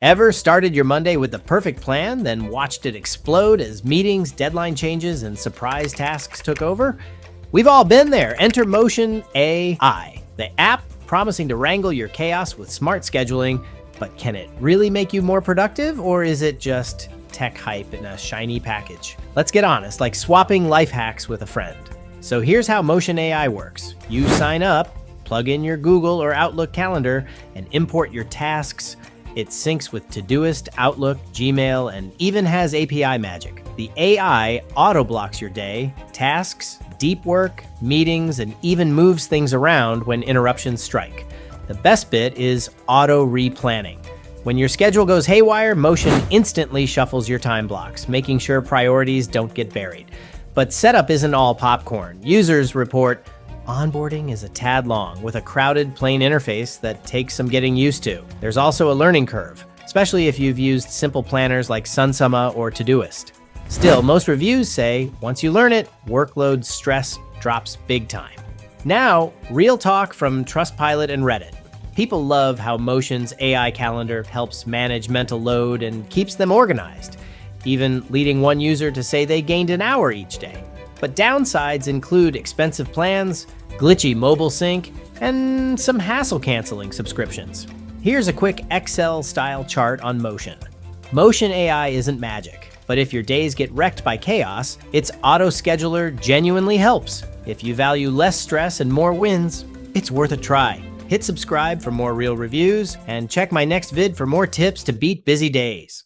Ever started your Monday with the perfect plan, then watched it explode as meetings, deadline changes, and surprise tasks took over? We've all been there. Enter Motion AI, the app promising to wrangle your chaos with smart scheduling. But can it really make you more productive, or is it just tech hype in a shiny package? Let's get honest, like swapping life hacks with a friend. So here's how Motion AI works. You sign up, plug in your Google or Outlook calendar, and import your tasks. It syncs with Todoist, Outlook, Gmail, and even has API magic. The AI auto-blocks your day, tasks, deep work, meetings, and even moves things around when interruptions strike. The best bit is auto-replanning. When your schedule goes haywire, Motion instantly shuffles your time blocks, making sure priorities don't get buried. But setup isn't all popcorn. Users report onboarding is a tad long, with a crowded, plain interface that takes some getting used to. There's also a learning curve, especially if you've used simple planners like Sunsumma or Todoist. Still, most reviews say once you learn it, workload stress drops big time. Now, real talk from Trustpilot and Reddit. People love how Motion's AI calendar helps manage mental load and keeps them organized, even leading one user to say they gained an hour each day. But downsides include expensive plans, glitchy mobile sync, and some hassle-canceling subscriptions. Here's a quick Excel-style chart on Motion. Motion AI isn't magic, but if your days get wrecked by chaos, its auto-scheduler genuinely helps. If you value less stress and more wins, it's worth a try. Hit subscribe for more real reviews, and check my next vid for more tips to beat busy days.